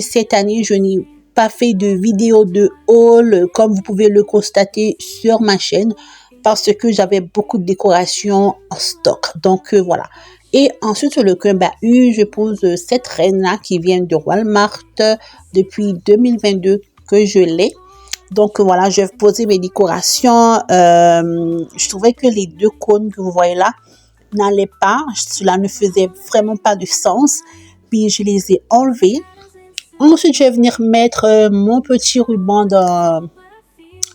cette année, je n'ai pas fait de vidéo de haul comme vous pouvez le constater sur ma chaîne parce que j'avais beaucoup de décorations en stock. Donc voilà. Et ensuite sur le coin bahut, je pose cette reine-là qui vient de Walmart depuis 2022 que je l'ai. Donc voilà, je vais poser mes décorations. Je trouvais que les deux cônes que vous voyez là n'allaient pas. Cela ne faisait vraiment pas de sens. Puis je les ai enlevés. Ensuite, je vais venir mettre mon petit ruban dans...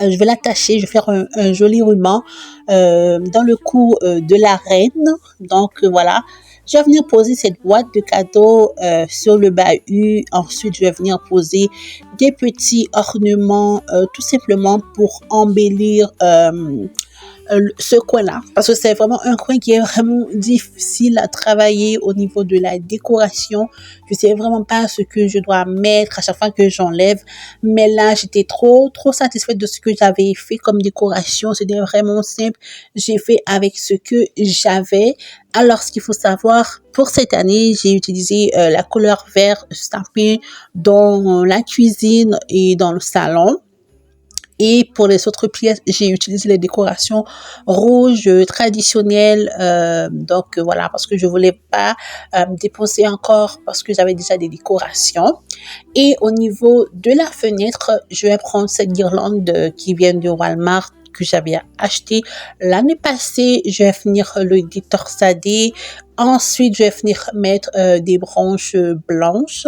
je vais l'attacher, je vais faire un joli ruban dans le cou de la reine. Donc voilà, je vais venir poser cette boîte de cadeaux sur le bahut. Ensuite, je vais venir poser des petits ornements tout simplement pour embellir ce coin-là, parce que c'est vraiment un coin qui est vraiment difficile à travailler au niveau de la décoration. Je sais vraiment pas ce que je dois mettre à chaque fois que j'enlève, mais là j'étais trop satisfaite de ce que j'avais fait comme décoration. C'était vraiment simple, j'ai fait avec ce que j'avais. Alors ce qu'il faut savoir, pour cette année j'ai utilisé la couleur vert sapin dans la cuisine et dans le salon. Et pour les autres pièces, j'ai utilisé les décorations rouges traditionnelles. Donc voilà, parce que je voulais pas dépenser encore parce que j'avais déjà des décorations. Et au niveau de la fenêtre, je vais prendre cette guirlande qui vient de Walmart que j'avais acheté l'année passée. Je vais venir le détorsader. Ensuite, je vais venir mettre des branches blanches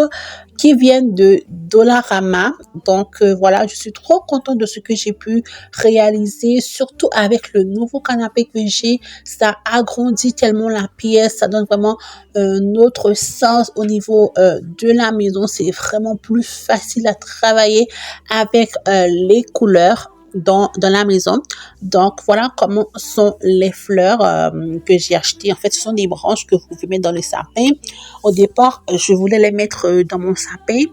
qui viennent de Dollarama. Donc voilà, je suis trop contente de ce que j'ai pu réaliser, surtout avec le nouveau canapé que j'ai. Ça agrandit tellement la pièce, ça donne vraiment un autre sens au niveau de la maison. C'est vraiment plus facile à travailler avec les couleurs dans la maison. Donc voilà comment sont les fleurs que j'ai achetées. En fait, ce sont des branches que vous pouvez mettre dans les sapins. Au départ, je voulais les mettre dans mon sapin.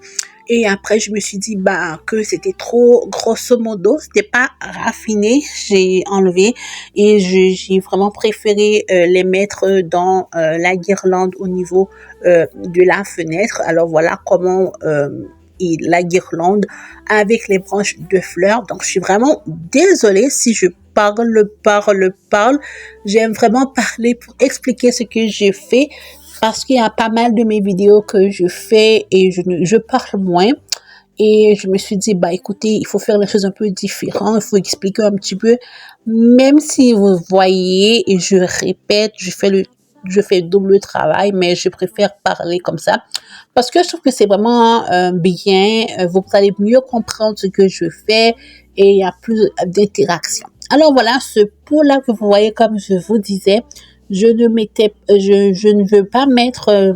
Et après, je me suis dit que c'était trop grosso modo, c'était pas raffiné. J'ai enlevé et j'ai vraiment préféré les mettre dans la guirlande au niveau de la fenêtre. Alors voilà comment et la guirlande avec les branches de fleurs. Donc, je suis vraiment désolée si je parle. J'aime vraiment parler pour expliquer ce que j'ai fait parce qu'il y a pas mal de mes vidéos que je fais et je parle moins. Et je me suis dit, écoutez, il faut faire les choses un peu différentes, il faut expliquer un petit peu, même si vous voyez, et je répète, je fais double travail, mais je préfère parler comme ça, parce que je trouve que c'est vraiment bien, vous allez mieux comprendre ce que je fais, et il y a plus d'interaction. Alors voilà, ce pot-là que vous voyez, comme je vous disais, je ne veux pas mettre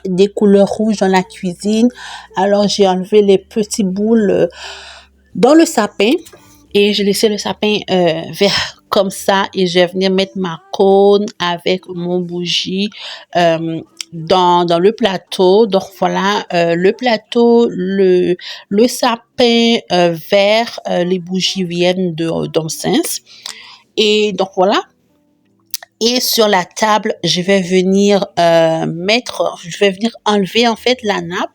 des couleurs rouges dans la cuisine. Alors, j'ai enlevé les petits boules dans le sapin et j'ai laissé le sapin vert comme ça et je vais venir mettre ma cône avec mon bougie dans le plateau. Donc voilà, le plateau, le sapin vert, les bougies viennent d'Home Sense. Et donc voilà. Et sur la table, je vais venir enlever en fait la nappe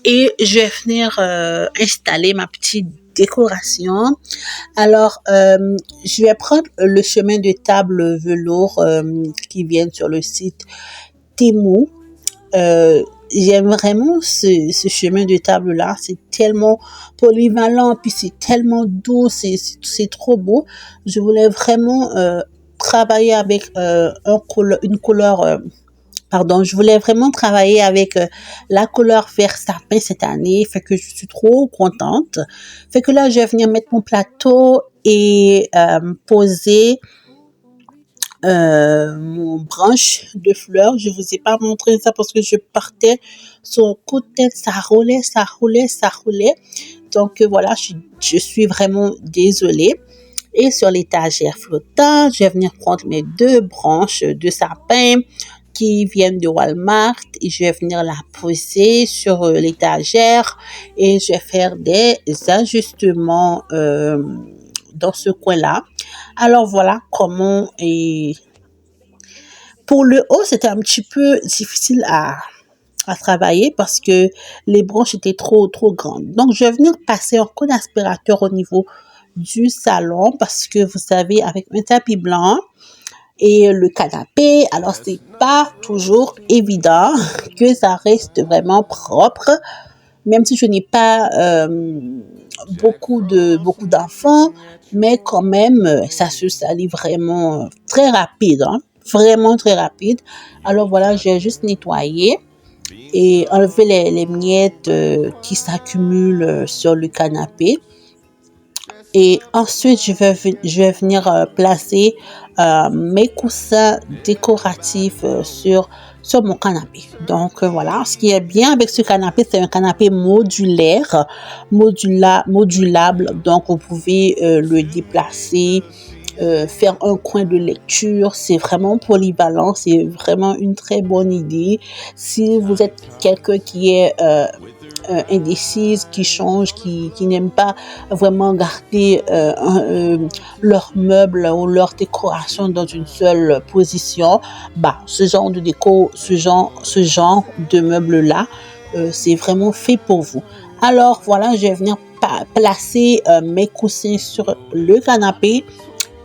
et je vais venir installer ma petite décoration. Alors, je vais prendre le chemin de table velours qui vient sur le site Temu. J'aime vraiment ce chemin de table là, c'est tellement polyvalent puis c'est tellement doux, c'est trop beau. Je voulais vraiment travailler avec une couleur je voulais vraiment travailler avec la couleur vert sapin cette année, fait que je suis trop contente. Fait que là je vais venir mettre mon plateau et poser mon branche de fleurs. Je vous ai pas montré ça parce que je partais sur un coup de tête, ça roulait. Donc voilà, je suis vraiment désolée. Et sur l'étagère flottante, je vais venir prendre mes 2 branches de sapin qui viennent de Walmart et je vais venir la poser sur l'étagère et je vais faire des ajustements dans ce coin-là. Alors voilà comment et pour le haut, c'était un petit peu difficile à travailler parce que les branches étaient trop grandes. Donc, je vais venir passer un coup d'aspirateur au niveau du salon parce que vous savez, avec un tapis blanc et le canapé, alors c'est pas toujours évident que ça reste vraiment propre, même si je n'ai pas beaucoup d'enfants, mais quand même, ça se salit vraiment très rapide, hein, vraiment très rapide. Alors voilà, j'ai juste nettoyé et enlevé les miettes qui s'accumulent sur le canapé. Et ensuite, je vais venir placer mes coussins décoratifs sur mon canapé. Donc, voilà. Ce qui est bien avec ce canapé, c'est un canapé modulaire, modulable. Donc, vous pouvez le déplacer, faire un coin de lecture. C'est vraiment polyvalent. C'est vraiment une très bonne idée. Si vous êtes quelqu'un qui est indécise, qui change, qui n'aiment pas vraiment garder leurs meubles ou leurs décorations dans une seule position, bah, ce genre de déco, ce genre de meubles-là, c'est vraiment fait pour vous. Alors voilà, je vais venir placer mes coussins sur le canapé.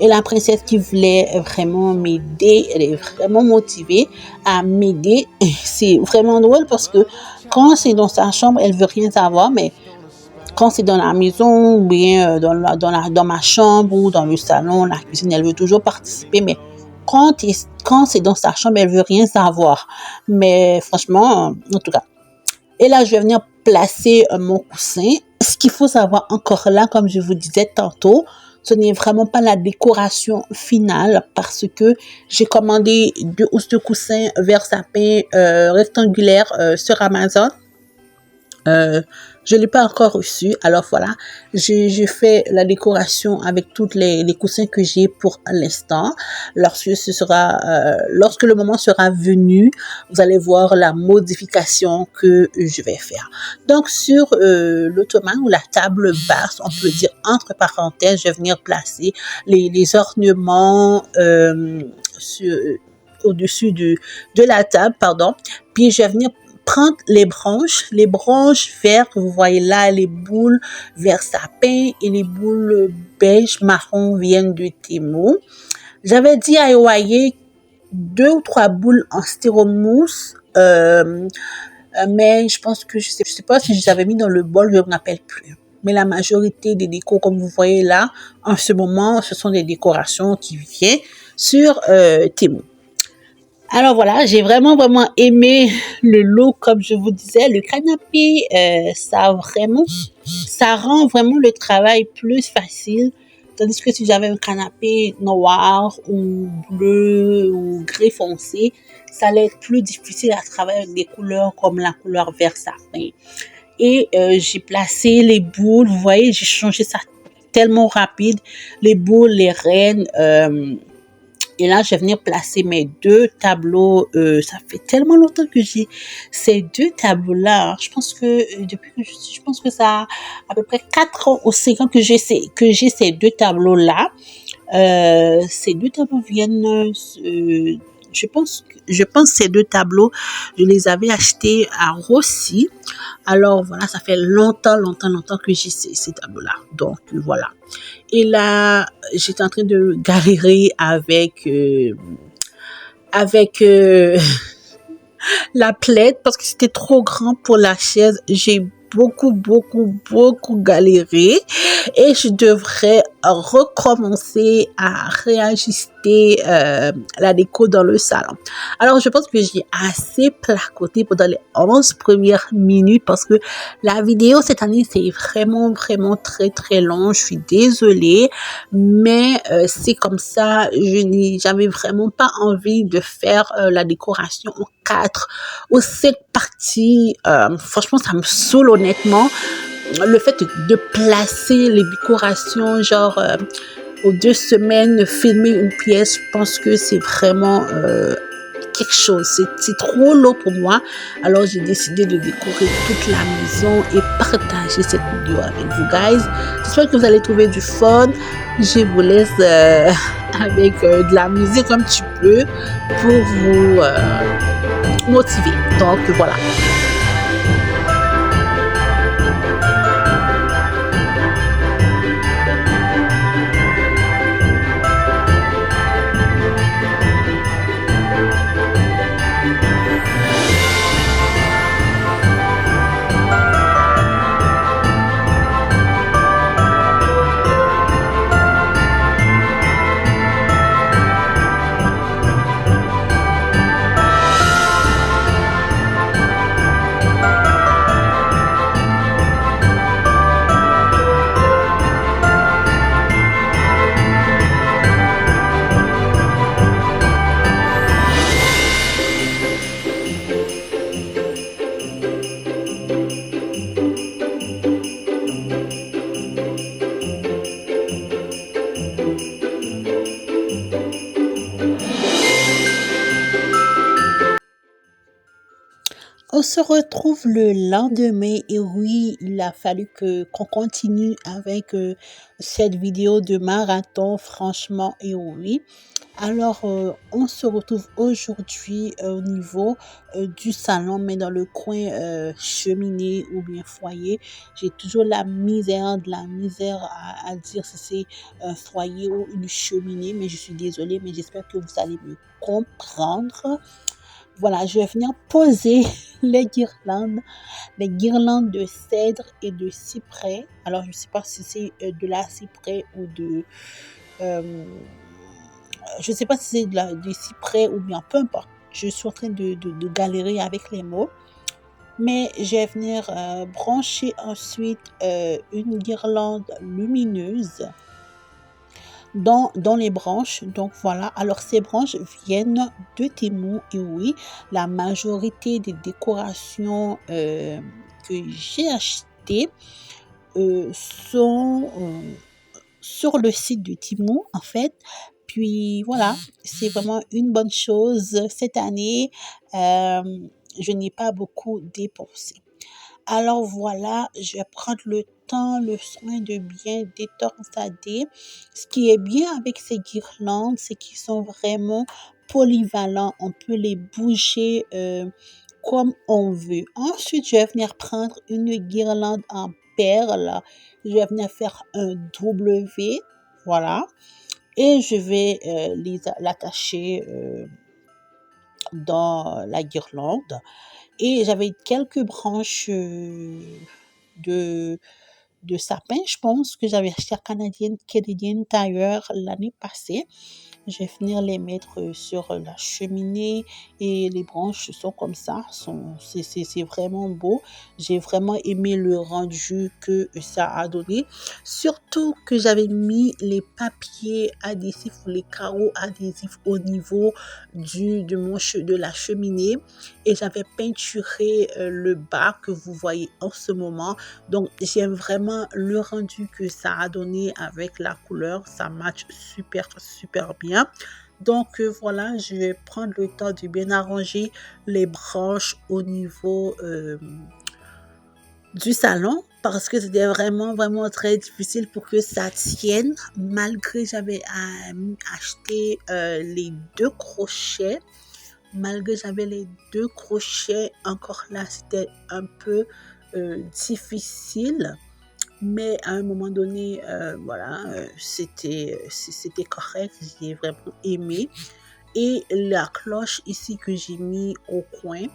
Et la princesse qui voulait vraiment m'aider, elle est vraiment motivée à m'aider. C'est vraiment drôle parce que quand c'est dans sa chambre, elle veut rien savoir, mais quand c'est dans la maison ou bien dans ma chambre ou dans le salon, la cuisine, elle veut toujours participer, mais quand c'est dans sa chambre, elle veut rien savoir. Mais franchement, en tout cas. Et là, je vais venir placer mon coussin. Ce qu'il faut savoir encore là, comme je vous disais tantôt, ce n'est vraiment pas la décoration finale parce que j'ai commandé 2 housses de coussins vert sapin rectangulaires sur Amazon. Je l'ai pas encore reçu. Alors voilà, j'ai fait la décoration avec toutes les coussins que j'ai pour l'instant. Lorsque le moment sera venu, vous allez voir la modification que je vais faire. Donc sur l'ottoman ou la table basse, on peut dire entre parenthèses, je vais venir placer les ornements au-dessus de la table, pardon. Puis je vais venir prendre les branches vertes que vous voyez là, les boules vert sapin et les boules beige marron viennent de Temu. J'avais dit à DIY 2 ou 3 boules en styromousse, mais je pense que je sais pas si je les avais mis dans le bol, je ne me rappelle plus. Mais la majorité des décos, comme vous voyez là, en ce moment, ce sont des décorations qui viennent sur Temu. Alors voilà, j'ai vraiment aimé le look, comme je vous disais, le canapé, ça rend vraiment le travail plus facile. Tandis que si j'avais un canapé noir ou bleu ou gris foncé, ça allait être plus difficile à travailler avec des couleurs comme la couleur vert sapin. Et j'ai placé les boules, vous voyez, j'ai changé ça tellement rapide. Les boules, les rênes, et là, je vais venir placer mes 2 tableaux. Ça fait tellement longtemps que j'ai ces 2 tableaux-là. Je pense que je pense que ça a à peu près 4 ans ou 5 ans que j'ai ces 2 tableaux-là. Ces 2 tableaux viennent, je pense ces 2 tableaux, je les avais achetés à Rossi. Alors voilà, ça fait longtemps que j'ai ces tableaux-là. Donc voilà. Et là, j'étais en train de galérer avec la plaide parce que c'était trop grand pour la chaise. J'ai beaucoup galéré et je devrais recommencer à réajuster la déco dans le salon. Alors, je pense que j'ai assez placoté pendant les 11 premières minutes parce que la vidéo cette année, c'est vraiment très long. Je suis désolée, mais c'est comme ça. J'avais vraiment pas envie de faire la décoration en 4 ou 5 parties. Franchement, ça me saoule honnêtement. Le fait de placer les décorations, genre aux 2 semaines, filmer une pièce, je pense que c'est vraiment quelque chose. C'est trop lourd pour moi. Alors, j'ai décidé de décorer toute la maison et partager cette vidéo avec vous, guys. J'espère que vous allez trouver du fun. Je vous laisse avec de la musique un petit peu pour vous motiver. Donc, voilà. On se retrouve le lendemain et oui, il a fallu qu'on continue avec cette vidéo de marathon, franchement, et oui. Alors, on se retrouve aujourd'hui au niveau du salon, mais dans le coin cheminée ou bien foyer. J'ai toujours la misère à dire si c'est un foyer ou une cheminée, mais je suis désolée, mais j'espère que vous allez me comprendre. Voilà, je vais venir poser les guirlandes de cèdre et de cyprès. Alors, je ne sais pas si c'est de la cyprès ou de... je ne sais pas si c'est du cyprès ou bien peu importe. Je suis en train de galérer avec les mots. Mais je vais venir brancher ensuite une guirlande lumineuse dans les branches. Donc voilà, alors ces branches viennent de Temu et oui, la majorité des décorations que j'ai achetées sont sur le site de Temu en fait. Puis voilà, c'est vraiment une bonne chose cette année. Je n'ai pas beaucoup dépensé. Alors voilà, je vais prendre le temps, le soin de bien détorsader. Ce qui est bien avec ces guirlandes, c'est qu'ils sont vraiment polyvalents. On peut les bouger comme on veut. Ensuite, je vais venir prendre une guirlande en perles. Je vais venir faire un W. Voilà. Et je vais l'attacher dans la guirlande. Et j'avais quelques branches de sapin, je pense, que j'avais acheté à Canadian Tire l'année passée. Je vais venir les mettre sur la cheminée et les branches sont comme ça. C'est vraiment beau. J'ai vraiment aimé le rendu que ça a donné. Surtout que j'avais mis les papiers adhésifs ou les carreaux adhésifs au niveau de la cheminée et j'avais peinturé le bas que vous voyez en ce moment. Donc, j'aime vraiment le rendu que ça a donné avec la couleur. Ça match super, super bien. Donc, voilà, je vais prendre le temps de bien arranger les branches au niveau du salon parce que c'était vraiment, vraiment très difficile pour que ça tienne malgré j'avais acheté les deux crochets. Malgré j'avais les deux crochets, encore là, c'était un peu difficile. Mais à un moment donné, voilà, c'était correct, j'ai vraiment aimé. Et la cloche ici que j'ai mis au coin,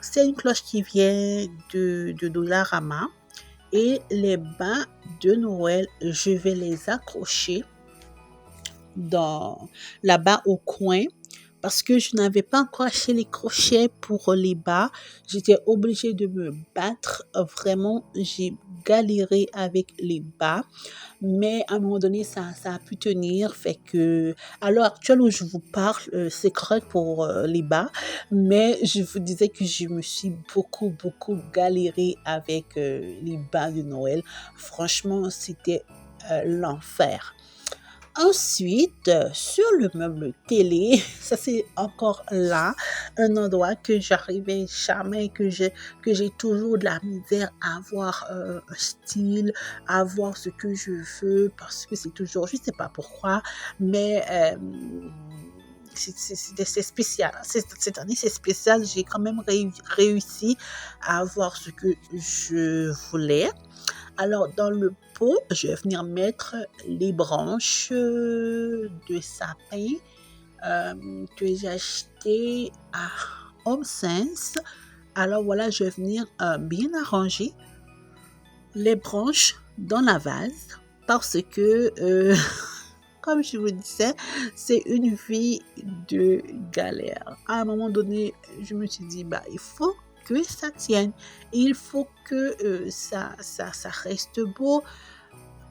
c'est une cloche qui vient de Dollarama. Et les bas de Noël, je vais les accrocher là-bas au coin. Parce que je n'avais pas encore acheté les crochets pour les bas. J'étais obligée de me battre. Vraiment, j'ai galéré avec les bas. Mais à un moment donné, ça a pu tenir. Fait que, à l'heure actuelle où je vous parle, c'est correct pour les bas. Mais je vous disais que je me suis beaucoup, beaucoup galéré avec les bas de Noël. Franchement, c'était l'enfer. Ensuite, sur le meuble télé, ça c'est encore là, un endroit que j'arrivais jamais, que j'ai toujours de la misère à avoir un style, à avoir ce que je veux, parce que c'est toujours, je sais pas pourquoi, mais c'est spécial. Cette année, c'est spécial. J'ai quand même réussi à avoir ce que je voulais. Alors, dans le pot, je vais venir mettre les branches de sapin que j'ai acheté à Home Sense. Alors voilà, je vais venir bien arranger les branches dans la vase parce que, comme je vous disais, c'est une vie de galère. À un moment donné, je me suis dit, bah, il faut que ça tienne. Il faut que ça reste beau.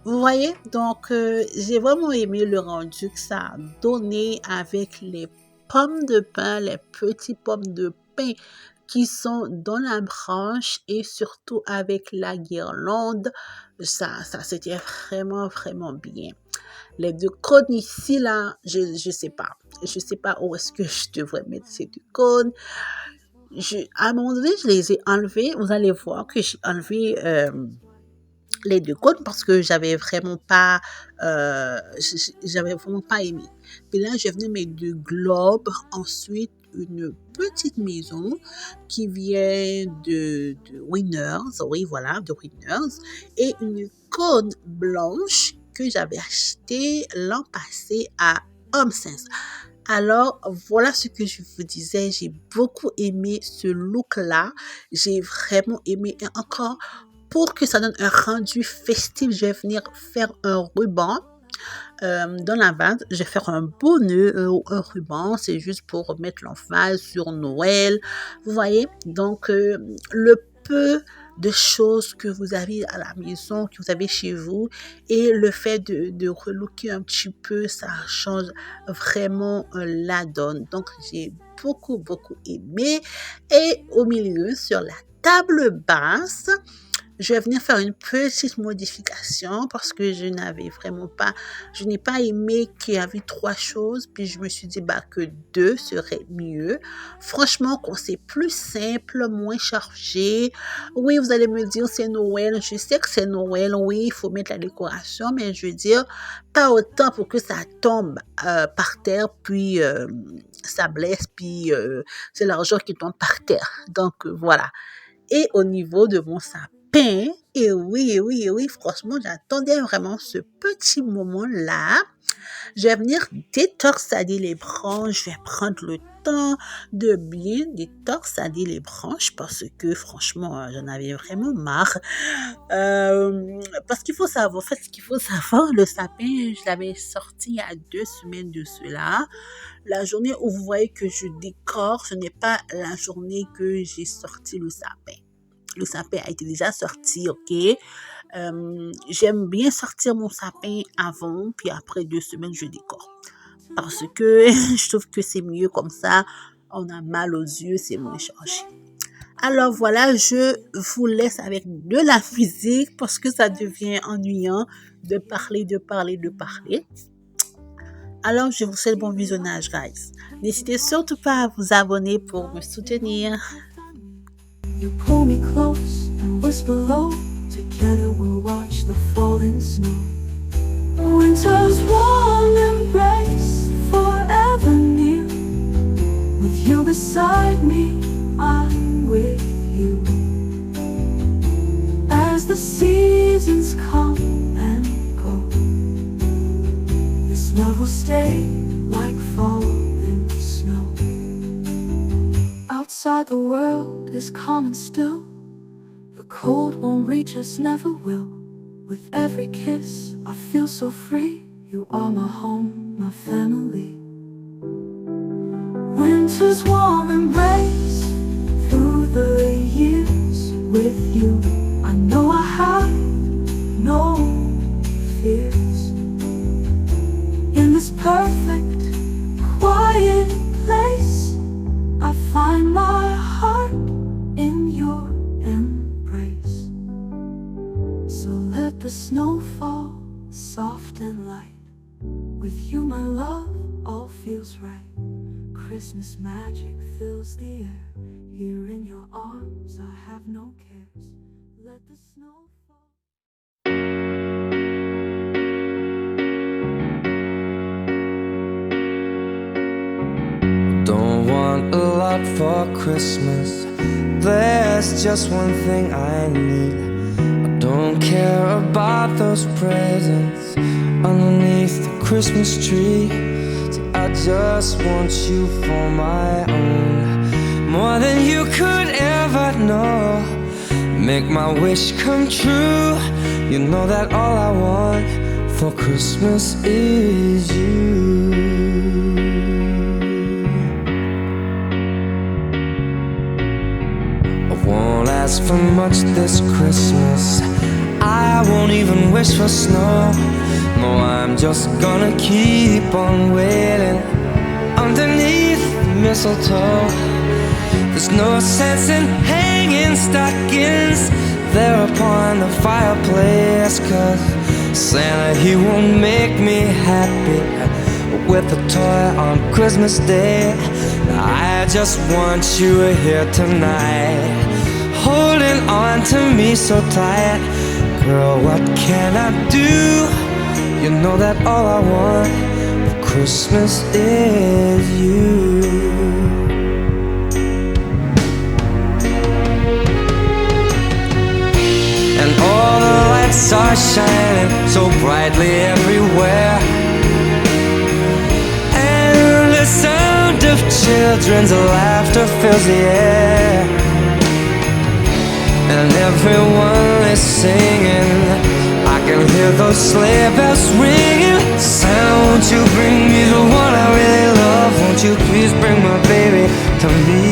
Vous voyez, donc j'ai vraiment aimé le rendu que ça a donné avec les pommes de pin, les petits pommes de pin qui sont dans la branche et surtout avec la guirlande. Ça c'était vraiment, vraiment bien. Les deux cônes ici, là, je sais pas. Je sais pas où est-ce que je devrais mettre ces deux cônes. À un moment donné, je les ai enlevés. Vous allez voir que j'ai enlevé les deux cônes parce que j'avais vraiment pas aimé. Puis là, j'ai venu mettre deux globes, ensuite une petite maison qui vient de Winners, oui voilà, de Winners, et une cône blanche que j'avais achetée l'an passé à Home Sense. Alors, voilà ce que je vous disais. J'ai beaucoup aimé ce look-là. J'ai vraiment aimé. Et encore, pour que ça donne un rendu festif, je vais venir faire un ruban dans la vase. Je vais faire un beau nœud, un ruban. C'est juste pour mettre l'emphase sur Noël. Vous voyez? Donc, le peu de choses que vous avez à la maison, que vous avez chez vous, et le fait de relooker un petit peu, ça change vraiment la donne. Donc, j'ai beaucoup, beaucoup aimé. Et au milieu, sur la table basse, je vais venir faire une petite modification parce que je n'ai pas aimé qu'il y avait trois choses, puis je me suis dit bah, que deux serait mieux. Franchement, quand c'est plus simple, moins chargé. Oui, vous allez me dire c'est Noël, je sais que c'est Noël, oui, il faut mettre la décoration, mais je veux dire, pas autant pour que ça tombe par terre, puis ça blesse, puis c'est l'argent qui tombe par terre. Donc voilà. Et au niveau de mon sapin, et oui, oui, oui, franchement, j'attendais vraiment ce petit moment-là. Je vais venir détorsader les branches, je vais prendre le temps de bien détorsader les branches parce que franchement, j'en avais vraiment marre. Parce qu'il faut savoir, en fait, ce qu'il faut savoir, le sapin, je l'avais sorti il y a 2 semaines de cela. La journée où vous voyez que je décore, ce n'est pas la journée que j'ai sorti le sapin. Le sapin a été déjà sorti, ok? J'aime bien sortir mon sapin avant, puis après 2 semaines, je décore. Parce que je trouve que c'est mieux comme ça. On a mal aux yeux, c'est moins chargé. Alors voilà, je vous laisse avec de la musique parce que ça devient ennuyant de parler, de parler, de parler. Alors, je vous souhaite bon visionnage, guys. N'hésitez surtout pas à vous abonner pour me soutenir. You pull me close and whisper low. Together we'll watch the falling snow. Winter's warm embrace, forever near. With you beside me, I'm with you. As the seasons come and go, this love will stay like falling snow. Outside the world is calm and still. The cold won't reach us, never will. With every kiss, I feel so free. You are my home, my family. Winter's warm embrace, through the years with you, I know I have no fears. In this perfect, quiet place, I find my heart in your embrace. So let the snow fall soft and light. Christmas magic fills the air. Here in your arms I have no cares. Let the snow fall. Don't want a lot for Christmas. There's just one thing I need. I don't care about those presents underneath the Christmas tree. So I just want you for my own, more than you could ever know. Make my wish come true. You know that all I want for Christmas is you. Won't ask for much this Christmas. I won't even wish for snow. No, I'm just gonna keep on waiting underneath the mistletoe. There's no sense in hanging stockings there upon the fireplace, 'cause Santa, he won't make me happy with a toy on Christmas Day. I just want you here tonight, holding on to me so tight. Girl, what can I do? You know that all I want for Christmas is you. And all the lights are shining so brightly everywhere, and the sound of children's laughter fills the air, and everyone is singing. I can hear those sleigh bells ringing. Santa, won't you bring me the one I really love? Won't you please bring my baby to me?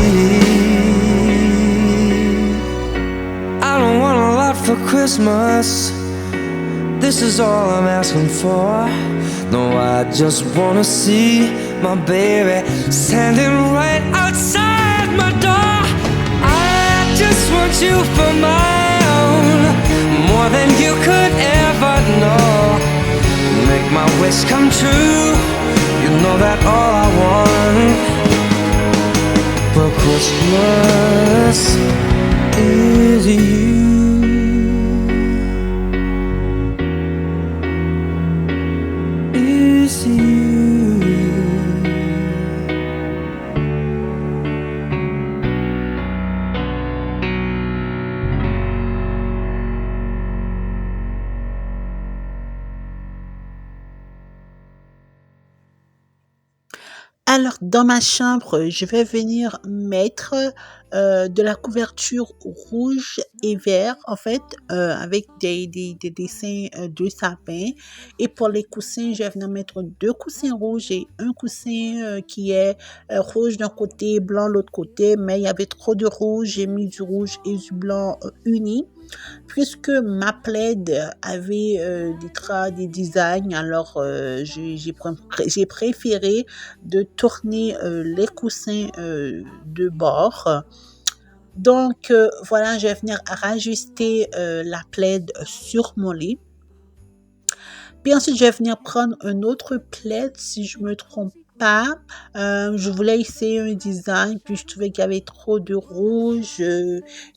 I don't want a lot for Christmas. This is all I'm asking for. No, I just wanna see my baby standing right outside my door. I just want you for my own, more than you could ever know. Make my wish come true. You know that all I want for Christmas is you. Is you. Alors, dans ma chambre, je vais venir mettre de la couverture rouge et vert, en fait, avec des dessins de sapin. Et pour les coussins, je vais venir mettre 2 coussins rouges et un coussin qui est rouge d'un côté, blanc de l'autre côté. Mais il y avait trop de rouge, j'ai mis du rouge et du blanc unis. Puisque ma plaid avait des designs, alors j'ai préféré de tourner les coussins de bord. Donc voilà, je vais venir rajuster la plaid sur mon lit. Puis ensuite, je vais venir prendre un autre plaid, si je me trompe pas. Je voulais essayer un design, puis je trouvais qu'il y avait trop de rouge,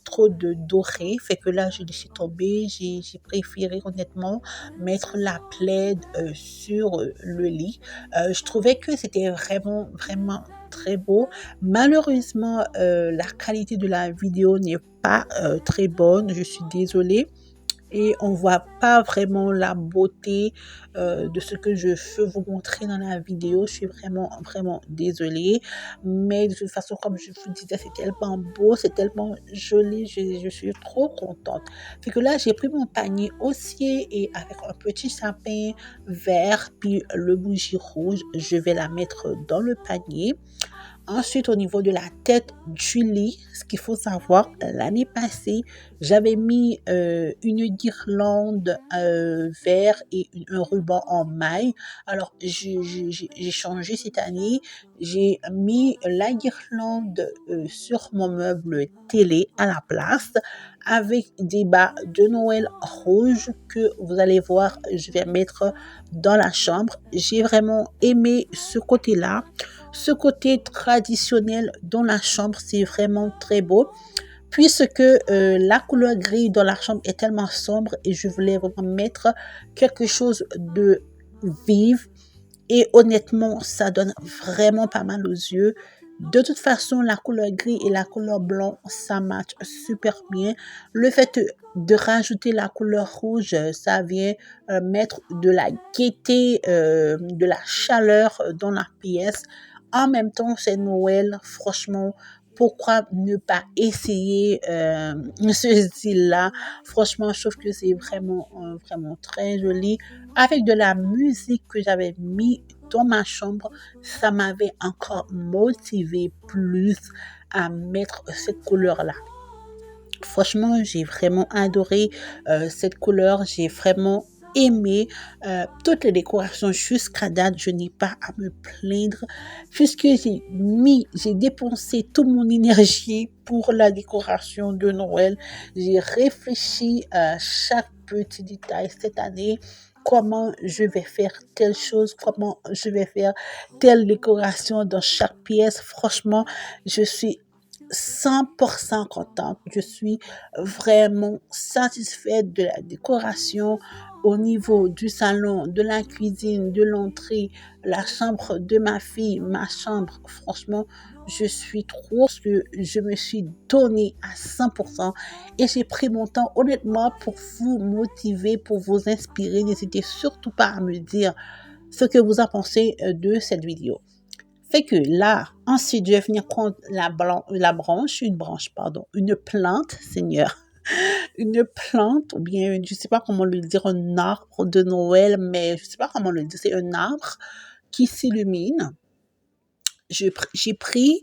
trop de doré. Fait que là, j'ai laissé tomber. J'ai préféré honnêtement mettre la plaid sur le lit. Je trouvais que c'était vraiment, vraiment très beau. Malheureusement, la qualité de la vidéo n'est pas très bonne. Je suis désolée. Et on voit pas vraiment la beauté de ce que je veux vous montrer dans la vidéo. Je suis vraiment, vraiment désolée. Mais de toute façon, comme je vous disais, c'est tellement beau, c'est tellement joli. Je suis trop contente. Fait que là, j'ai pris mon panier osier et avec un petit sapin vert, puis le bougie rouge, je vais la mettre dans le panier. Ensuite, au niveau de la tête du lit, ce qu'il faut savoir, l'année passée, j'avais mis une guirlande vert et un ruban en maille. Alors, j'ai changé cette année. J'ai mis la guirlande sur mon meuble télé à la place avec des bas de Noël rouges que vous allez voir, je vais mettre dans la chambre. J'ai vraiment aimé ce côté-là. ce côté traditionnel dans la chambre, c'est vraiment très beau. Puisque la couleur gris dans la chambre est tellement sombre et je voulais vraiment mettre quelque chose de vif et honnêtement, ça donne vraiment pas mal aux yeux. De toute façon, la couleur gris et la couleur blanc, ça match super bien. Le fait de rajouter la couleur rouge, ça vient mettre de la gaieté, de la chaleur dans la pièce. En même temps, c'est Noël, franchement, pourquoi ne pas essayer ce style-là? Franchement, je trouve que c'est vraiment très joli. Avec de la musique que j'avais mis dans ma chambre, ça m'avait encore motivé plus à mettre cette couleur-là. Franchement, j'ai vraiment adoré cette couleur. J'ai vraiment aimé toutes les décorations jusqu'à date. Je n'ai pas à me plaindre puisque j'ai dépensé toute mon énergie pour la décoration de Noël. J'ai réfléchi à chaque petit détail cette année. Comment je vais faire telle chose, comment je vais faire telle décoration dans chaque pièce. Franchement, je suis 100% contente. Je suis vraiment satisfaite de la décoration au niveau du salon, de la cuisine, de l'entrée, la chambre de ma fille, ma chambre. Franchement, je suis trop que je me suis donnée à 100% et j'ai pris mon temps honnêtement pour vous motiver, pour vous inspirer. N'hésitez surtout pas à me dire ce que vous en pensez de cette vidéo. Fait que là, ensuite, je vais venir prendre une plante, Seigneur, une plante, ou bien, je sais pas comment le dire, un arbre de Noël, mais je sais pas comment le dire, c'est un arbre qui s'illumine. J'ai pris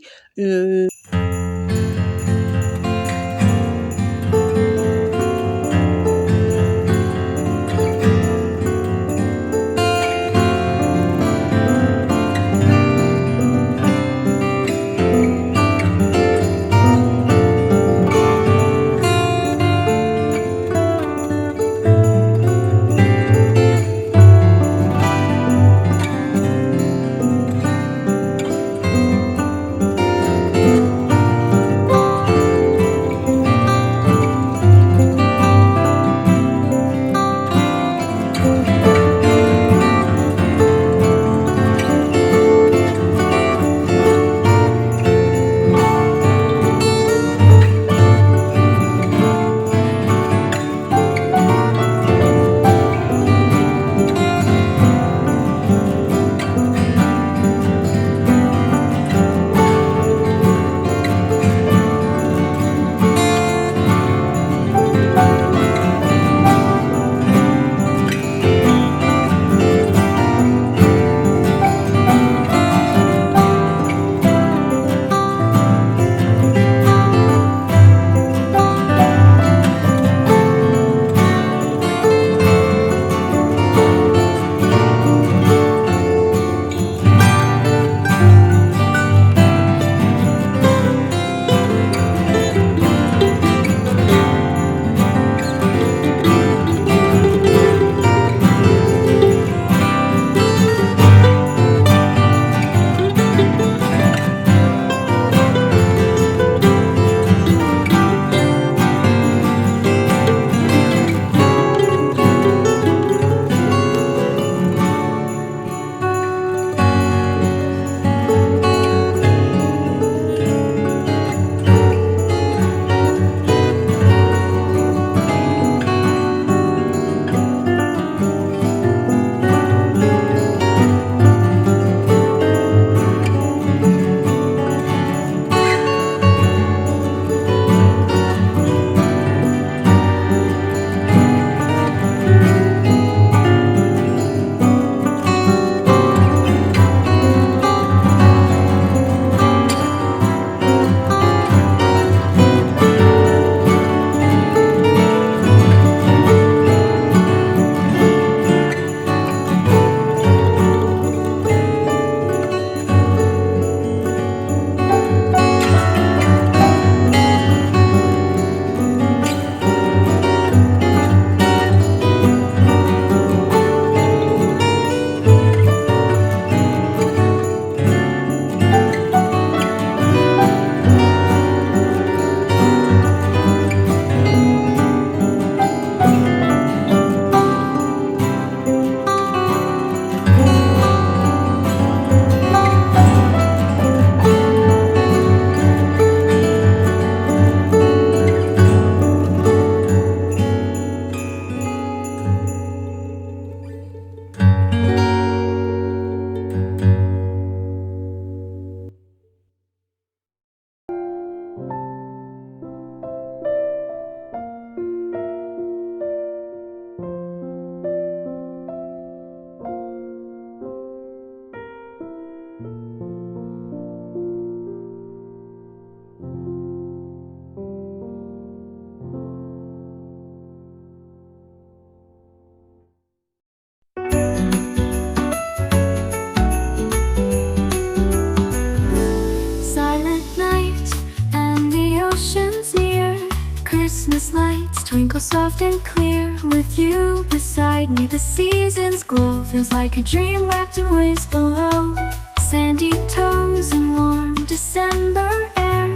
Christmas lights twinkle soft and clear. With you beside me, the season's glow feels like a dream wrapped in waves below. Sandy toes and warm December air,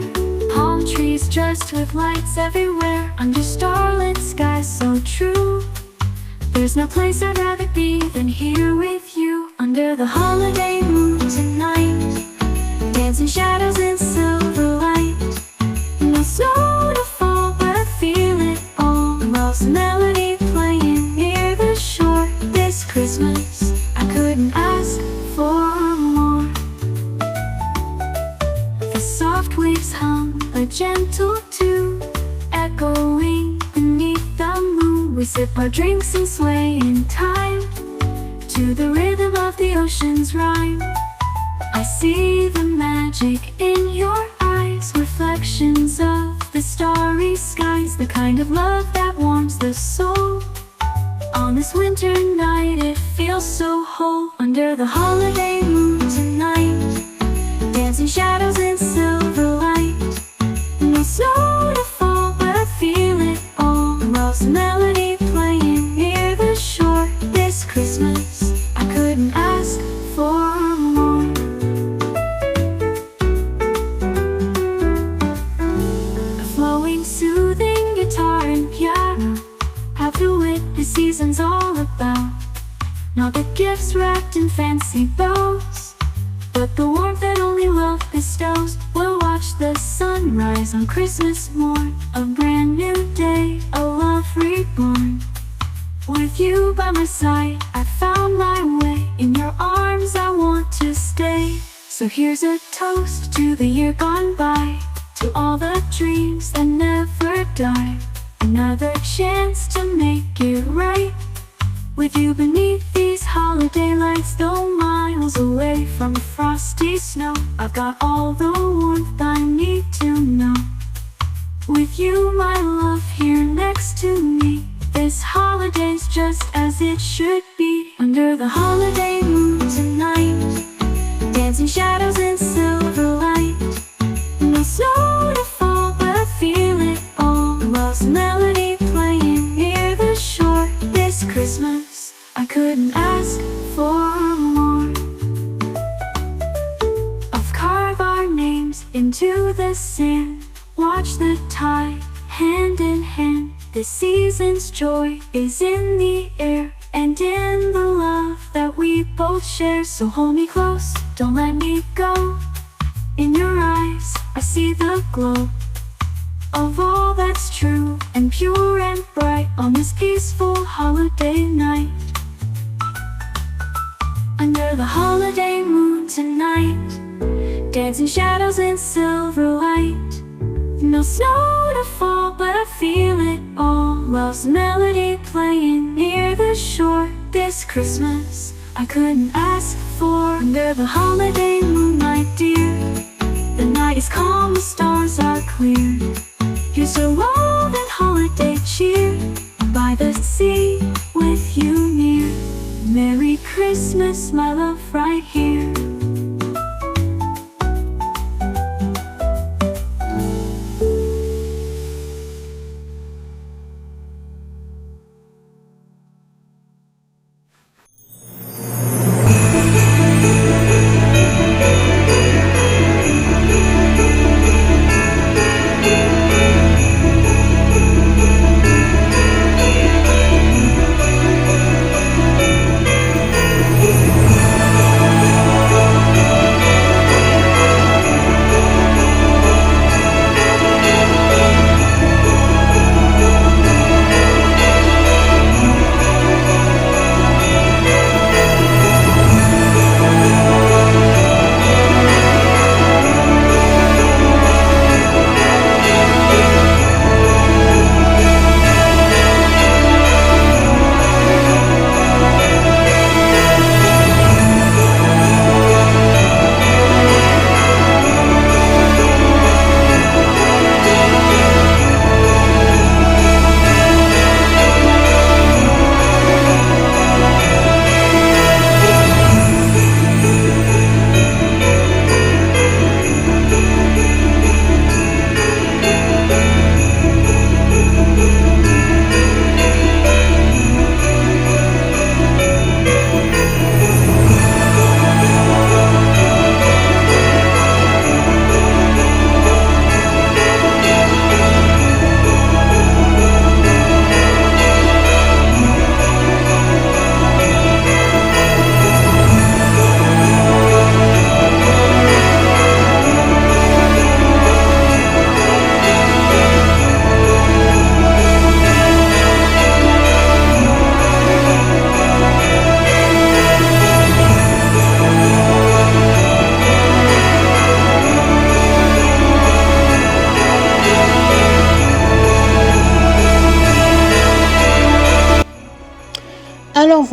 palm trees dressed with lights everywhere. Under starlit skies so true, there's no place I'd rather be than here with you. Under the holiday moon tonight, dancing shadows in silver light. No snow to fall, but I feel it all. The love's melody playing near the shore. This Christmas, I couldn't ask for more. The soft waves hum a gentle tune, echoing beneath the moon. We sip our drinks and sway in time to the rhythm of the ocean's rhyme. I see the magic in your eyes, reflections of the starry skies, the kind of love that warms the soul. On this winter night it feels so whole. Under the holiday moon tonight, dancing shadows in silver light. No snow to fall, but I feel it all. Love's melody playing near the shore. This Christmas, I couldn't ask for more. A flowing, soothing guitar and piano have the wit the season's all about. Not the gifts wrapped in fancy bows, but the warmth that only love bestows. We'll watch the sunrise on Christmas morn, a brand new day, a love reborn. With you by my side, I found my way. In your arms I want to stay. So here's a toast to the year gone by, to all the dreams that never die. Another chance to make it right, with you beneath these holiday lights. Though miles away from frosty snow, I've got all the warmth I need to know. With you, my love, here next to me, this holiday's just as it should be. Under the holiday moon tonight, dancing shadows in silver light. No snow to fall, but I feel it all. Love's melody playing near the shore. This Christmas, I couldn't ask for more. I've carved our names into the sand, watch the tide, hand in hand. This season's joy is in the air, and in the love that we both share. So hold me close, don't let me go. In your eyes, I see the glow of all that's true and pure and bright on this peaceful holiday night. Under the holiday moon tonight, dancing shadows in silver light. No snow to fall, but I feel it all. Love's melody playing near the shore. This Christmas, I couldn't ask for. Under the holiday moon, my dear, the night is calm, the stars are clear. Here's a love and holiday cheer, by the sea, with you near. Merry Christmas, my love, right here.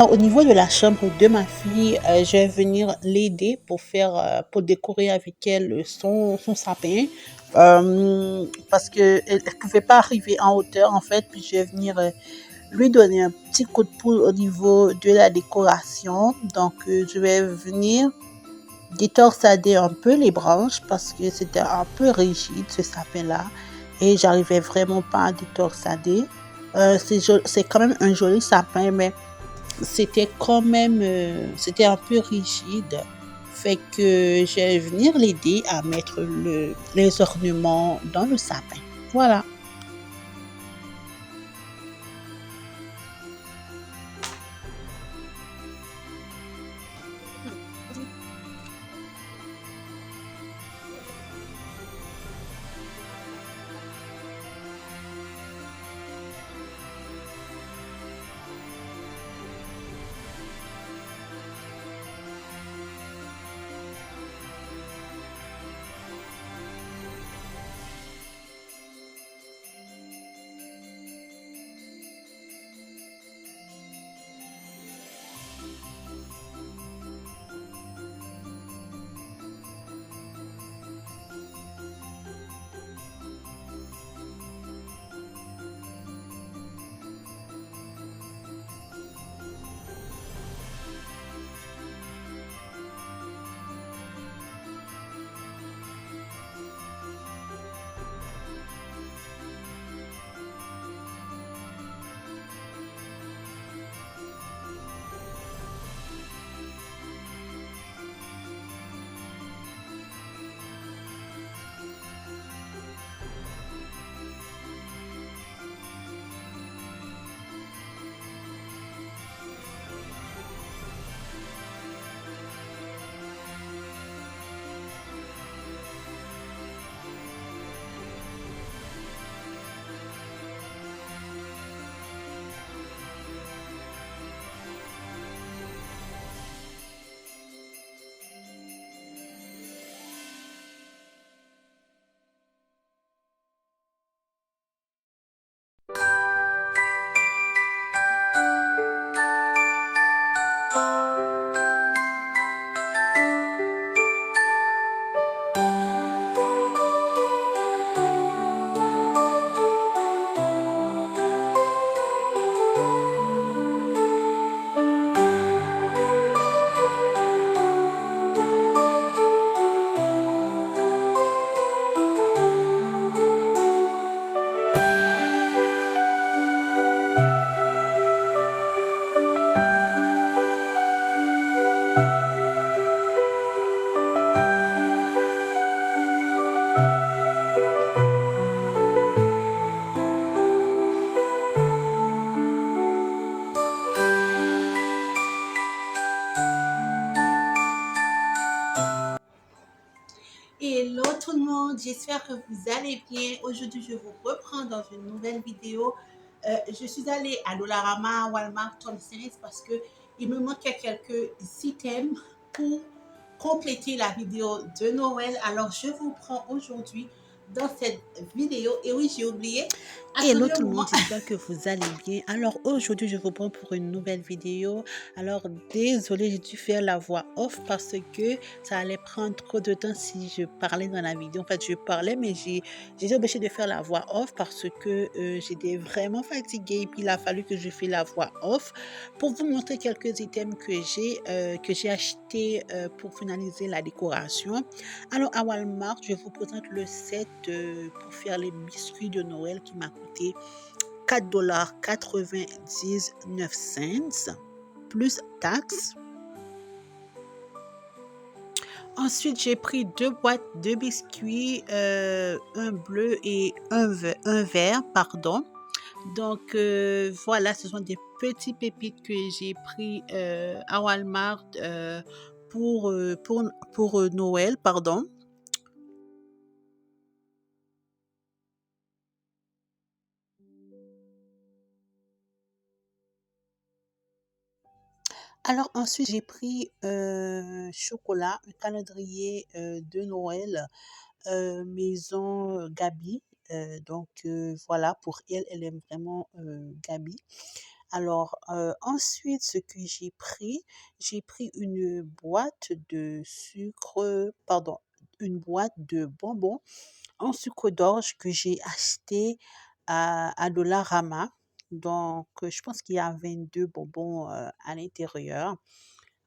au niveau de la chambre de ma fille, je vais venir l'aider pour faire, pour décorer avec elle son sapin. Parce que elle pouvait pas arriver en hauteur en fait, puis je vais venir lui donner un petit coup de pouce au niveau de la décoration. Donc, je vais venir détorsader un peu les branches parce que c'était un peu rigide ce sapin-là et j'arrivais vraiment pas à détorsader. C'est quand même un joli sapin, mais c'était quand même, c'était un peu rigide. Fait que je vais venir l'aider à mettre les ornements dans le sapin. Voilà. Hello tout le monde, j'espère que vous allez bien. Aujourd'hui, je vous reprends dans une nouvelle vidéo. Je suis allée à Dollarama, Walmart, Thompson's parce que il me manquait quelques items pour compléter la vidéo de Noël. Alors, je vous prends aujourd'hui dans cette vidéo. Et oui, j'ai oublié. Hello tout le monde, j'espère que vous allez bien. Alors aujourd'hui, je vous prends pour une nouvelle vidéo. Alors désolée, j'ai dû faire la voix off parce que ça allait prendre trop de temps si je parlais dans la vidéo. En fait, je parlais, mais j'ai obligé de faire la voix off parce que j'étais vraiment fatiguée. Et puis il a fallu que je fasse la voix off pour vous montrer quelques items que j'ai acheté pour finaliser la décoration. Alors à Walmart, je vous présente le set pour faire les biscuits de Noël qui m'a coûté 4,99 $ plus taxes. Ensuite, j'ai pris deux boîtes de biscuits, un bleu et un vert, pardon. Donc voilà, ce sont des petits pépites que j'ai pris à Walmart pour Noël, pardon. Alors ensuite, j'ai pris chocolat, un calendrier de Noël maison Gabi. Donc voilà, pour elle, elle aime vraiment Gabi. Alors, ensuite, ce que j'ai pris une boîte de sucre, pardon, une boîte de bonbons en sucre d'orge que j'ai acheté à Dollarama. Donc, je pense qu'il y a 22 bonbons à l'intérieur.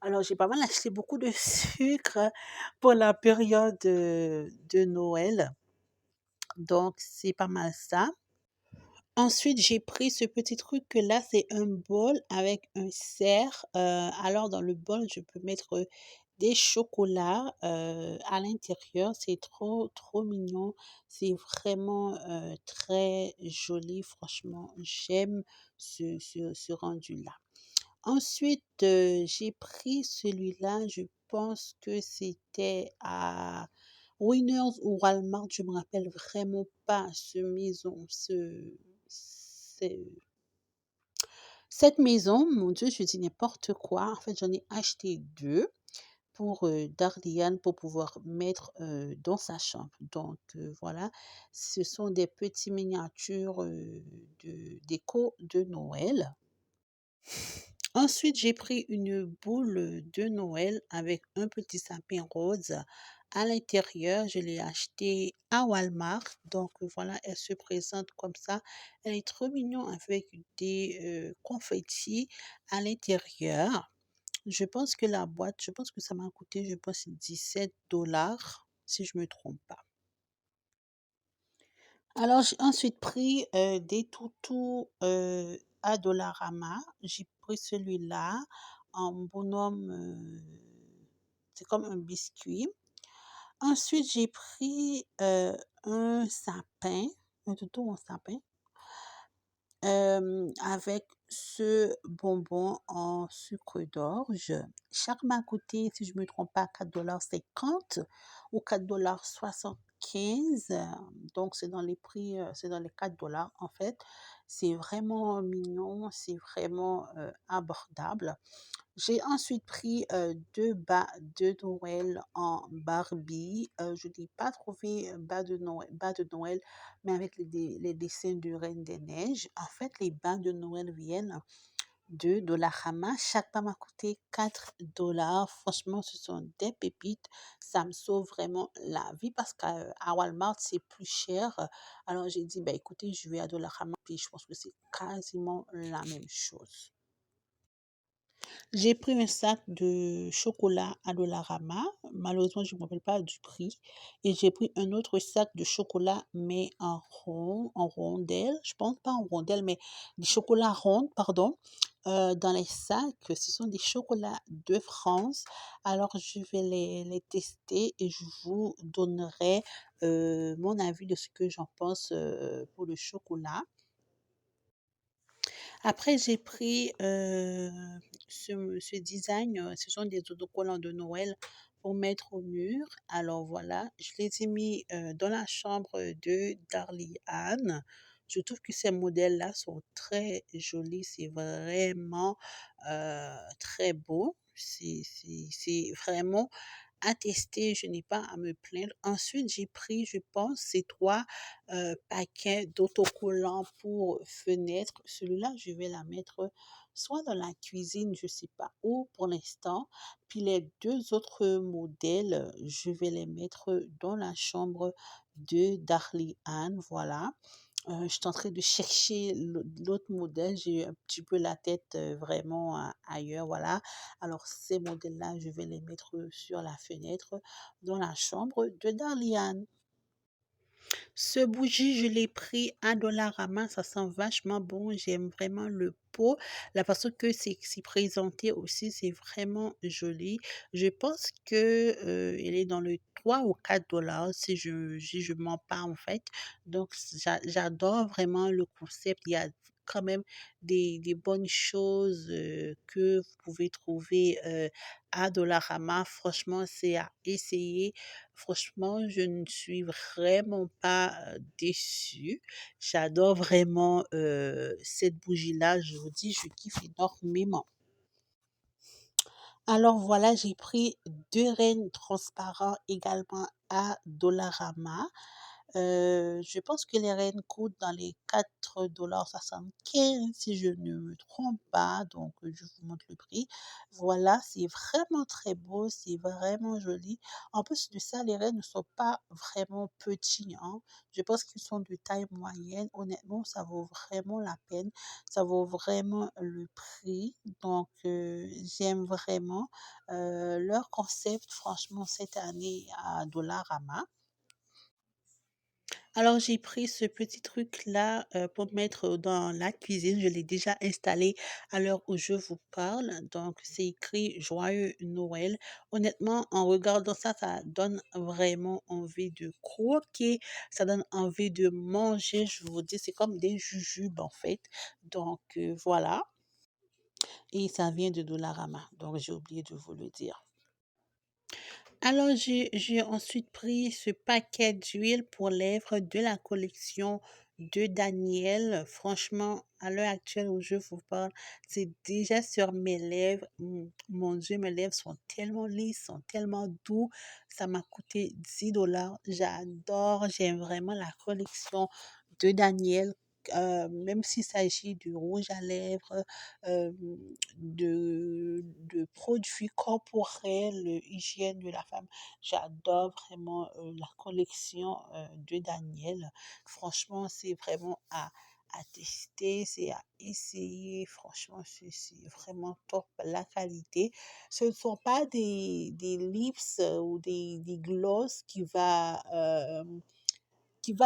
Alors, j'ai pas mal acheté beaucoup de sucre pour la période de Noël. Donc, c'est pas mal ça. Ensuite, j'ai pris ce petit truc que là, c'est un bol avec un cerf. Alors, dans le bol, je peux mettre des chocolats à l'intérieur. C'est trop, trop mignon. C'est vraiment très joli. Franchement, j'aime ce rendu-là. Ensuite, j'ai pris celui-là, je pense que c'était à Winners ou Walmart, je me rappelle vraiment pas ce cette maison, mon Dieu, je dis n'importe quoi. En fait, j'en ai acheté 2 pour, Darlian pour pouvoir mettre, dans sa chambre. Donc, voilà, ce sont des petits miniatures, de déco de Noël. Ensuite, j'ai pris une boule de Noël avec un petit sapin rose à l'intérieur. Je l'ai acheté à Walmart. Donc voilà, elle se présente comme ça. Elle est trop mignonne avec des confettis à l'intérieur. Je pense que ça m'a coûté, je pense, 17 $ si je me trompe pas. Alors, j'ai ensuite pris des toutous à Dollarama. J'ai pris celui-là en bonhomme, c'est comme un biscuit. Ensuite, j'ai pris un sapin, un toutou en sapin, avec ce bonbon en sucre d'orge. Chaque m'a coûté, si je ne me trompe pas, 4,50 $ ou 4,75 $. Donc, c'est dans les prix, c'est dans les 4 $ en fait. C'est vraiment mignon, c'est vraiment abordable. J'ai ensuite pris 2 bas de Noël en Barbie. Je n'ai pas trouvé bas de Noël, mais avec les dessins de Reine des Neiges. En fait, les bas de Noël viennent de Dollarama. Chaque bas m'a coûté 4 $. Franchement, ce sont des pépites. Ça me sauve vraiment la vie parce qu'à Walmart, c'est plus cher. Alors, j'ai dit, bah, écoutez, je vais à Dollarama, puis je pense que c'est quasiment la même chose. J'ai pris un sac de chocolat à Dollarama. Malheureusement, je ne me rappelle pas du prix. Et j'ai pris un autre sac de chocolat, mais en rondelle. Je pense pas en rondelle, mais des chocolats ronds, pardon. Dans les sacs, ce sont des chocolats de France. Alors, je vais les tester et je vous donnerai mon avis de ce que j'en pense pour le chocolat. Après, j'ai pris ce design, ce sont des autocollants de Noël pour mettre au mur. Alors voilà, je les ai mis dans la chambre de Darlie Anne. Je trouve que ces modèles-là sont très jolis, c'est vraiment très beau. C'est vraiment à tester, je n'ai pas à me plaindre. Ensuite, j'ai pris, je pense, ces 3 paquets d'autocollants pour fenêtre. Celui-là, je vais la mettre soit dans la cuisine, je sais pas où pour l'instant. Puis les 2 autres modèles, je vais les mettre dans la chambre de Darlie Anne, voilà. Je suis en train de chercher l'autre modèle. J'ai un petit peu la tête vraiment ailleurs, voilà. Alors, ces modèles-là, je vais les mettre sur la fenêtre dans la chambre de Darliane. Ce bougie, je l'ai pris à Dollarama, ça sent vachement bon. J'aime vraiment le pot. La façon que c'est présenté aussi, c'est vraiment joli. Je pense que elle est dans le 3 ou 4 $ si je mens pas en fait. Donc j'adore vraiment le concept. Il y a quand même des bonnes choses que vous pouvez trouver à Dollarama. Franchement, c'est à essayer. Franchement, je ne suis vraiment pas déçue. J'adore vraiment cette bougie-là. Je vous dis, je kiffe énormément. Alors voilà, j'ai pris 2 rennes transparents également à Dollarama. Je pense que les rennes coûtent dans les 4,75 si je ne me trompe pas, donc je vous montre le prix. Voilà, c'est vraiment très beau, c'est vraiment joli. En plus de ça, les rennes ne sont pas vraiment petits, hein. Je pense qu'ils sont de taille moyenne. Honnêtement, ça vaut vraiment la peine, ça vaut vraiment le prix. Donc j'aime vraiment, leur concept franchement cette année à Dollarama. Alors j'ai pris ce petit truc-là, pour mettre dans la cuisine. Je l'ai déjà installé à l'heure où je vous parle. Donc c'est écrit «Joyeux Noël». Honnêtement, en regardant ça, ça donne vraiment envie de croquer, ça donne envie de manger. Je vous dis, c'est comme des jujubes en fait. Donc voilà, et ça vient de Dollarama, donc j'ai oublié de vous le dire. Alors, j'ai ensuite pris ce paquet d'huile pour lèvres de la collection de Daniel. Franchement, à l'heure actuelle où je vous parle, c'est déjà sur mes lèvres. Mon Dieu, mes lèvres sont tellement lisses, sont tellement doux. Ça m'a coûté 10 dollars. J'adore, j'aime vraiment la collection de Daniel. Même s'il s'agit du rouge à lèvres, euh, de produits corporels, hygiène de la femme. J'adore vraiment la collection de Daniel. Franchement, c'est vraiment à tester, c'est à essayer. Franchement, c'est vraiment top la qualité. Ce ne sont pas des lips ou des gloss qui va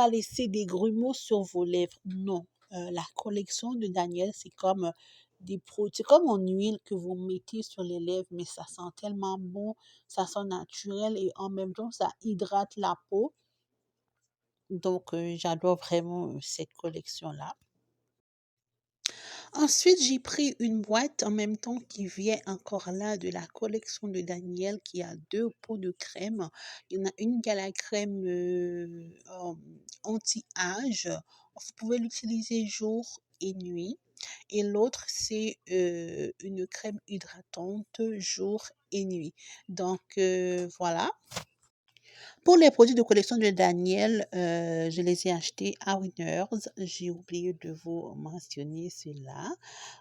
laisser des grumeaux sur vos lèvres. Non. La collection de Daniel, c'est comme des produits, c'est comme en huile que vous mettez sur les lèvres, mais ça sent tellement bon, ça sent naturel et en même temps, ça hydrate la peau. Donc, j'adore vraiment cette collection-là. Ensuite, j'ai pris une boîte en même temps qui vient encore là de la collection de Daniel qui a deux pots de crème. Il y en a une qui a la crème anti-âge. Vous pouvez l'utiliser jour et nuit. Et l'autre, c'est une crème hydratante jour et nuit. Donc, voilà. Pour les produits de collection de Daniel, je les ai achetés à Winners. J'ai oublié de vous mentionner cela.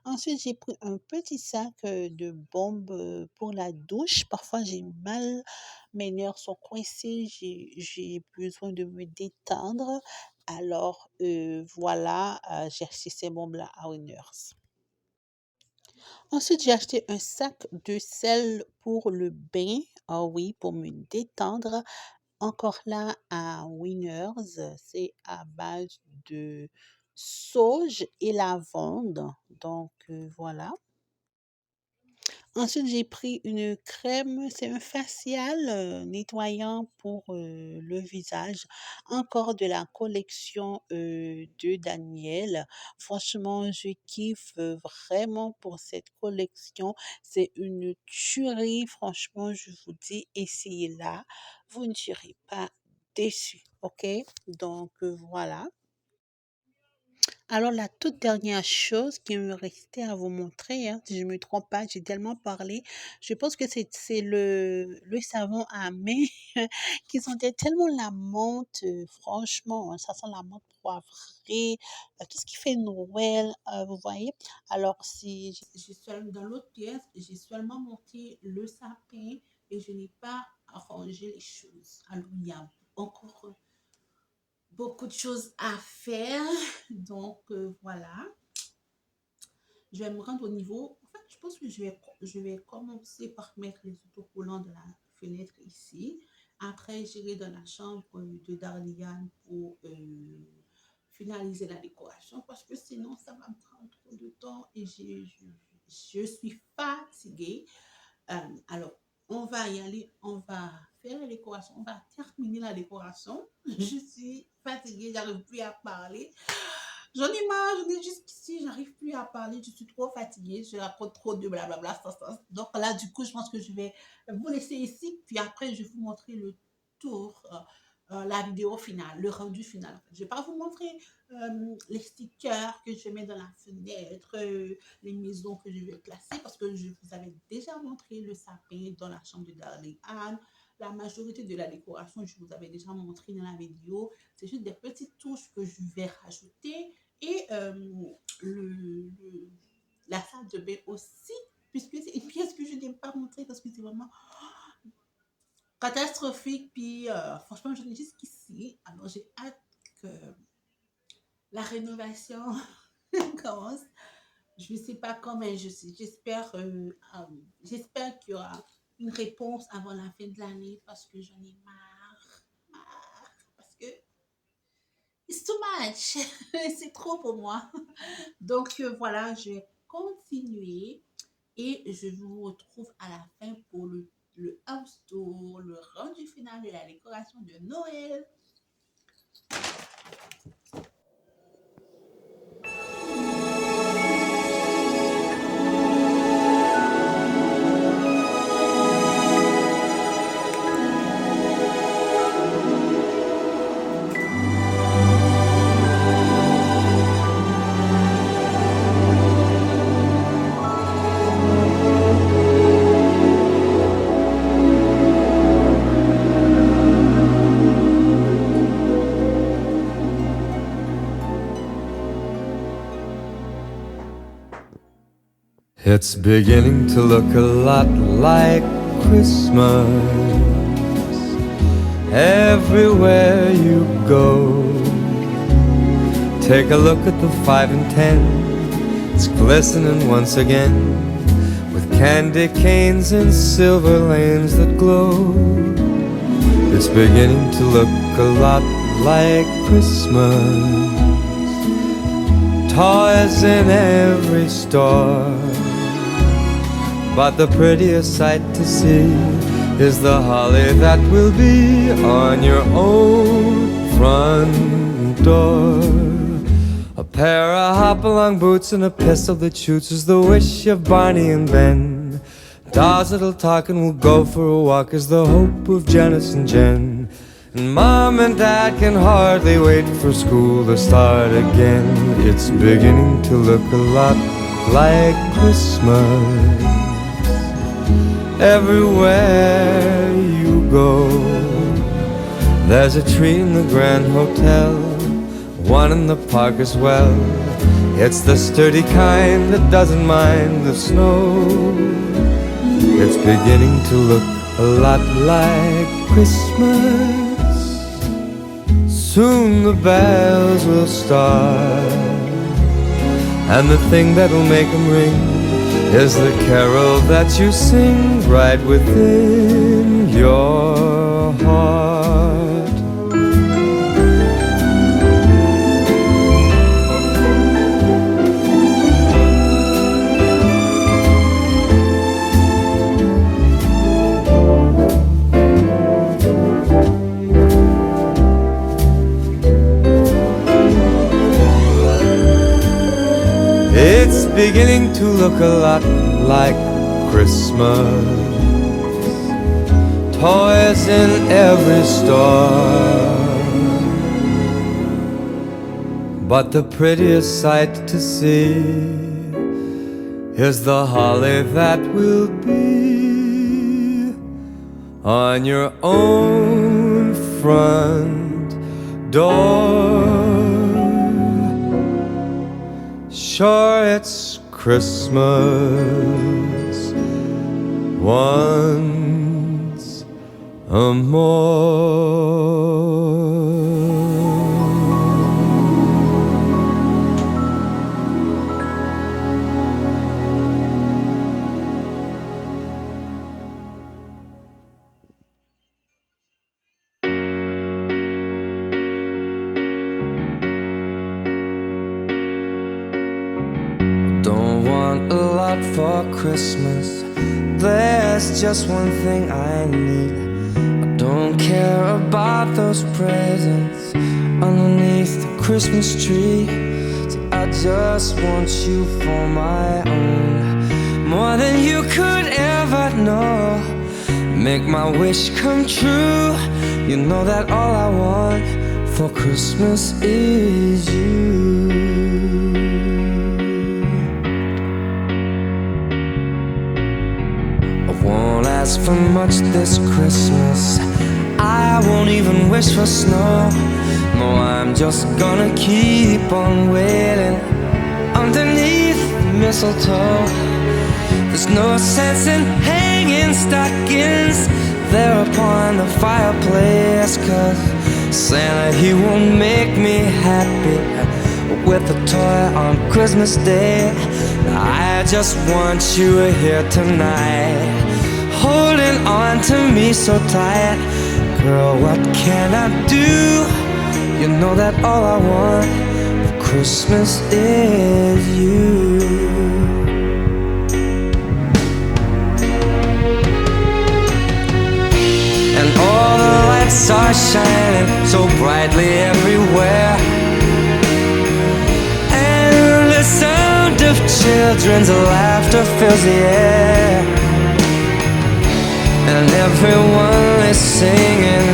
Ensuite, j'ai pris un petit sac de bombes pour la douche. Parfois, j'ai mal, mes nerfs sont coincés, j'ai besoin de me détendre. Alors, voilà, j'ai acheté ces bombes-là à Winners. Ensuite, j'ai acheté un sac de sel pour le bain. Ah oui, pour me détendre. Encore là, à Winners, c'est à base de sauge et lavande. Donc, voilà. Ensuite, j'ai pris une crème, c'est un facial nettoyant pour le visage, encore de la collection de Daniel. Franchement, je kiffe vraiment pour cette collection. C'est une tuerie. Franchement, je vous dis, essayez-la. Vous ne serez pas déçus. OK? Donc, voilà. Alors, la toute dernière chose qui me restait à vous montrer, hein, si je ne me trompe pas, j'ai tellement parlé. Je pense que c'est le savon à main qui sentait tellement la menthe. Franchement, hein, ça sent la menthe poivrée, tout ce qui fait Noël, vous voyez. Alors, si dans l'autre pièce, j'ai seulement monté le sapin et je n'ai pas arrangé les choses. Alors, il y a encore beaucoup de choses à faire. Donc, voilà. Je vais me rendre au niveau. En fait, je pense que je vais commencer par mettre les autocollants de la fenêtre ici. Après, j'irai dans la chambre de Darliane pour finaliser la décoration parce que sinon, ça va me prendre trop de temps et je suis fatiguée. Alors, on va y aller, on va faire la décoration, on va terminer la décoration. Je suis fatiguée, j'arrive plus à parler. J'en ai marre, j'en ai jusqu'ici, j'arrive plus à parler, je suis trop fatiguée, je raconte trop de blablabla. Donc là, du coup, je pense que je vais vous laisser ici, puis après, je vais vous montrer le tour, la vidéo finale, le rendu final. Je ne vais pas vous montrer les stickers que je mets dans la fenêtre, les maisons que je vais classer, parce que je vous avais déjà montré le sapin dans la chambre de Darling Anne, La majorité de la décoration, je vous avais déjà montré dans la vidéo. C'est juste des petites touches que je vais rajouter. Et le- la salle de bain aussi, puisque c'est une pièce que je n'ai pas montrée parce que c'est vraiment catastrophique. Puis, franchement, je n'ai jusqu'ici. Alors, j'ai hâte que la rénovation commence. Je ne sais pas quand, mais j'espère qu'il y aura une réponse avant la fin de l'année parce que j'en ai marre, parce que it's too much, c'est trop pour moi. Donc voilà, je vais continuer et je vous retrouve à la fin pour le house tour, le rendu final de la décoration de Noël. It's beginning to look a lot like Christmas everywhere you go. Take a look at the 5 and 10. It's glistening once again with candy canes and silver lanes that glow. It's beginning to look a lot like Christmas. Toys in every store, but the prettiest sight to see is the holly that will be on your own front door. A pair of hop-along boots and a pistol that shoots is the wish of Barney and Ben. Dolls that'll talk and will go for a walk is the hope of Janice and Jen. And Mom and Dad can hardly wait for school to start again. It's beginning to look a lot like Christmas everywhere you go. There's a tree in the Grand Hotel, one in the park as well. It's the sturdy kind that doesn't mind the snow. It's beginning to look a lot like Christmas. Soon the bells will start, and the thing that'll make them ring is the carol that you sing right within your heart. It's beginning to look a lot like Christmas. Toys in every store, but the prettiest sight to see is the holly that will be on your own front door. Sure, it's Christmas once more. For Christmas, there's just one thing I need. I don't care about those presents underneath the Christmas tree. See, I just want you for my own, more than you could ever know. Make my wish come true. You know that all I want for Christmas is you. for much this Christmas. I won't even wish for snow. No, I'm just gonna keep on waiting underneath the mistletoe. There's no sense in hanging stockings there upon the fireplace, 'cause Santa, he won't make me happy with a toy on Christmas Day. I just want you here tonight, holding on to me so tight. Girl, what can I do? You know that all I want for Christmas is you. And all the lights are shining so brightly everywhere, and the sound of children's laughter fills the air, and everyone is singing